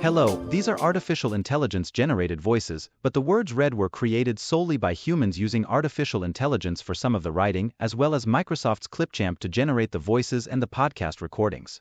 Hello, these are artificial intelligence-generated voices, but the words read were created solely by humans using artificial intelligence for some of the writing, as well as Microsoft's Clipchamp to generate the voices and the podcast recordings.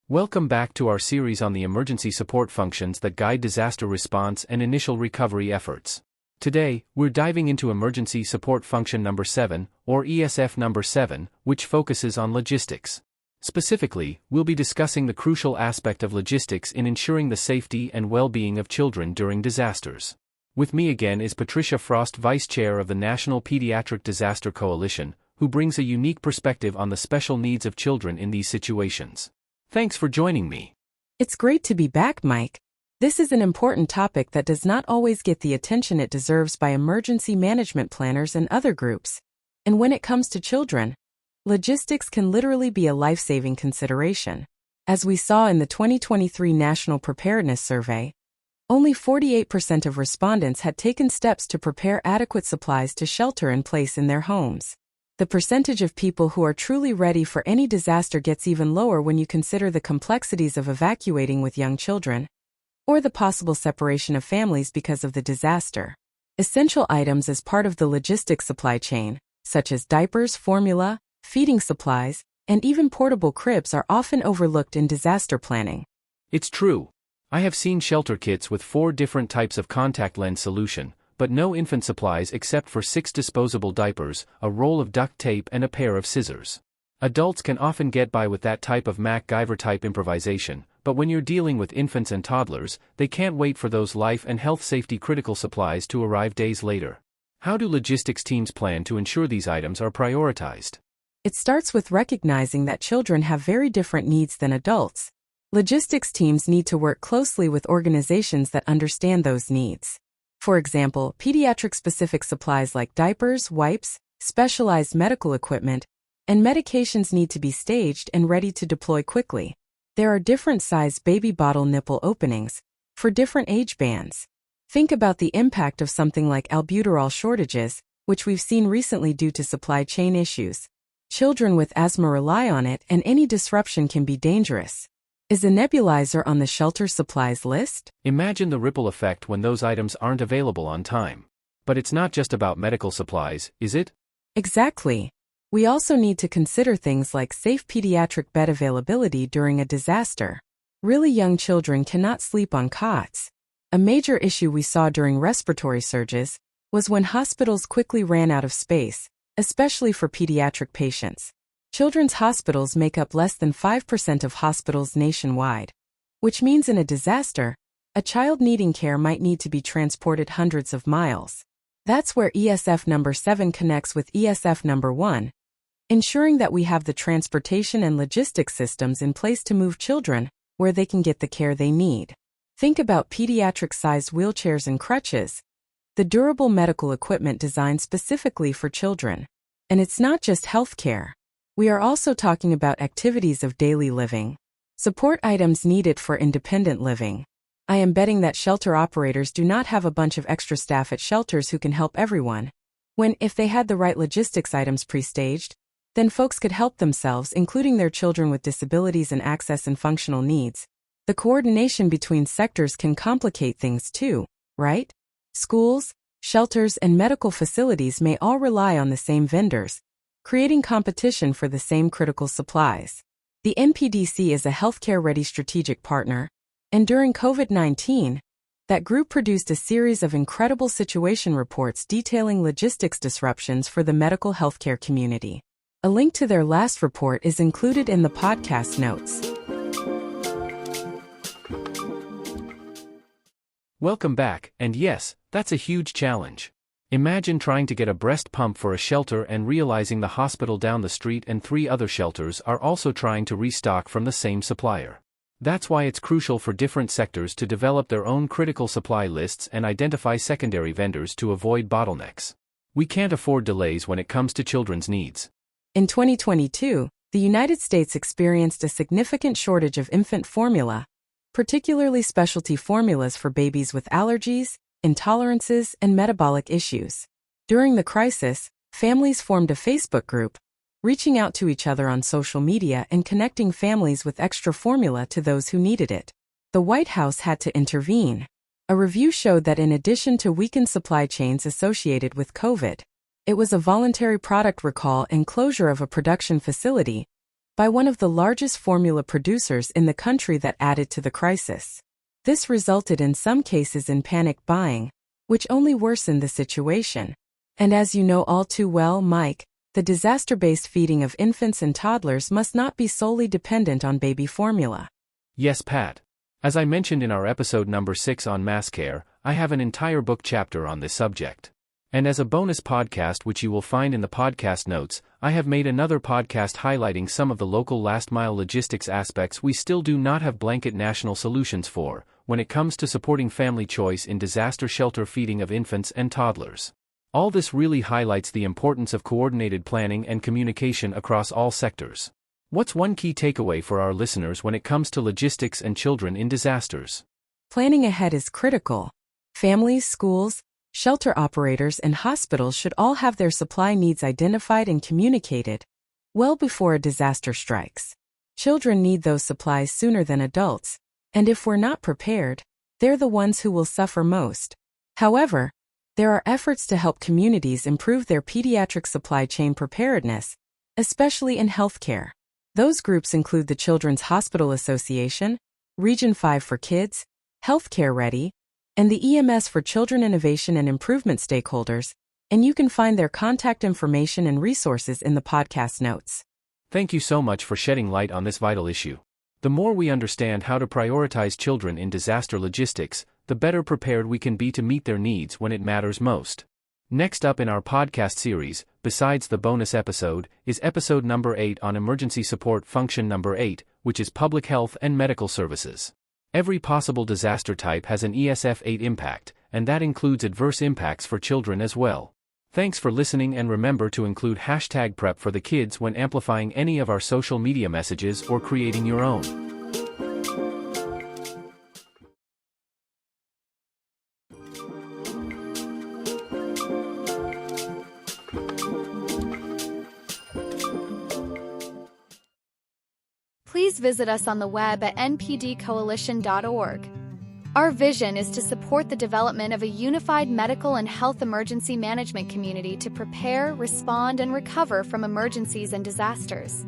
Welcome back to our series on the emergency support functions that guide disaster response and initial recovery efforts. Today, we're diving into Emergency Support Function number 7, or ESF number 7, which focuses on logistics. Specifically, we'll be discussing the crucial aspect of logistics in ensuring the safety and well-being of children during disasters. With me again is Patricia Frost, Vice Chair of the National Pediatric Disaster Coalition, who brings a unique perspective on the special needs of children in these situations. Thanks for joining me. It's great to be back, Mike. This is an important topic that does not always get the attention it deserves by emergency management planners and other groups. And when it comes to children, logistics can literally be a life-saving consideration. As we saw in the 2023 National Preparedness Survey, only 48% of respondents had taken steps to prepare adequate supplies to shelter in place in their homes. The percentage of people who are truly ready for any disaster gets even lower when you consider the complexities of evacuating with young children, or the possible separation of families because of the disaster. Essential items as part of the logistics supply chain, such as diapers, formula, feeding supplies, and even portable cribs are often overlooked in disaster planning. It's true. I have seen shelter kits with 4 different types of contact lens solution, but no infant supplies except for 6 disposable diapers, a roll of duct tape and a pair of scissors. Adults can often get by with that type of MacGyver-type improvisation, but when you're dealing with infants and toddlers, they can't wait for those life and health safety critical supplies to arrive days later. How do logistics teams plan to ensure these items are prioritized? It starts with recognizing that children have very different needs than adults. Logistics teams need to work closely with organizations that understand those needs. For example, pediatric-specific supplies like diapers, wipes, specialized medical equipment, and medications need to be staged and ready to deploy quickly. There are different size baby bottle nipple openings for different age bands. Think about the impact of something like albuterol shortages, which we've seen recently due to supply chain issues. Children with asthma rely on it, and any disruption can be dangerous. Is a nebulizer on the shelter supplies list? Imagine the ripple effect when those items aren't available on time. But it's not just about medical supplies, is it? Exactly. We also need to consider things like safe pediatric bed availability during a disaster. Really young children cannot sleep on cots. A major issue we saw during respiratory surges was when hospitals quickly ran out of space, especially for pediatric patients. Children's hospitals make up less than 5% of hospitals nationwide, which means in a disaster, a child needing care might need to be transported hundreds of miles. That's where ESF number 7 connects with ESF number 1, ensuring that we have the transportation and logistics systems in place to move children where they can get the care they need. Think about pediatric-sized wheelchairs and crutches, the durable medical equipment designed specifically for children. And it's not just healthcare. We are also talking about activities of daily living, support items needed for independent living. I am betting that shelter operators do not have a bunch of extra staff at shelters who can help everyone. If they had the right logistics items pre-staged, then folks could help themselves, including their children with disabilities and access and functional needs. The coordination between sectors can complicate things too, right? Schools, shelters, and medical facilities may all rely on the same vendors, creating competition for the same critical supplies. The NPDC is a healthcare-ready strategic partner, and during COVID-19, that group produced a series of incredible situation reports detailing logistics disruptions for the medical healthcare community. A link to their last report is included in the podcast notes. Welcome back, and yes, that's a huge challenge. Imagine trying to get a breast pump for a shelter and realizing the hospital down the street and 3 other shelters are also trying to restock from the same supplier. That's why it's crucial for different sectors to develop their own critical supply lists and identify secondary vendors to avoid bottlenecks. We can't afford delays when it comes to children's needs. In 2022, the United States experienced a significant shortage of infant formula, particularly specialty formulas for babies with allergies, intolerances, and metabolic issues. During the crisis, families formed a Facebook group, reaching out to each other on social media and connecting families with extra formula to those who needed it. the White House had to intervene. A review showed that in addition to weakened supply chains associated with COVID, it was a voluntary product recall and closure of a production facility by one of the largest formula producers in the country that added to the crisis. This resulted in some cases in panic buying, which only worsened the situation. And as you know all too well, Mike, the disaster-based feeding of infants and toddlers must not be solely dependent on baby formula. Yes, Pat. As I mentioned in our episode number 6 on mass care, I have an entire book chapter on this subject. And as a bonus podcast which you will find in the podcast notes, I have made another podcast highlighting some of the local last-mile logistics aspects we still do not have blanket national solutions for, when it comes to supporting family choice in disaster shelter feeding of infants and toddlers. All this really highlights the importance of coordinated planning and communication across all sectors. What's one key takeaway for our listeners when it comes to logistics and children in disasters? Planning ahead is critical. Families, schools, shelter operators, and hospitals should all have their supply needs identified and communicated well before a disaster strikes. Children need those supplies sooner than adults, and if we're not prepared, they're the ones who will suffer most. However, there are efforts to help communities improve their pediatric supply chain preparedness, especially in healthcare. Those groups include the Children's Hospital Association, Region 5 for Kids, Healthcare Ready, and the EMS for Children Innovation and Improvement stakeholders, and you can find their contact information and resources in the podcast notes. Thank you so much for shedding light on this vital issue. The more we understand how to prioritize children in disaster logistics, the better prepared we can be to meet their needs when it matters most. Next up in our podcast series, besides the bonus episode, is episode number 8 on emergency support function number 8, which is public health and medical services. Every possible disaster type has an ESF 8 impact, and that includes adverse impacts for children as well. Thanks for listening, and remember to include #PrepForTheKids for the kids when amplifying any of our social media messages or creating your own. Please visit us on the web at npdcoalition.org. Our vision is to support the development of a unified medical and health emergency management community to prepare, respond, and recover from emergencies and disasters.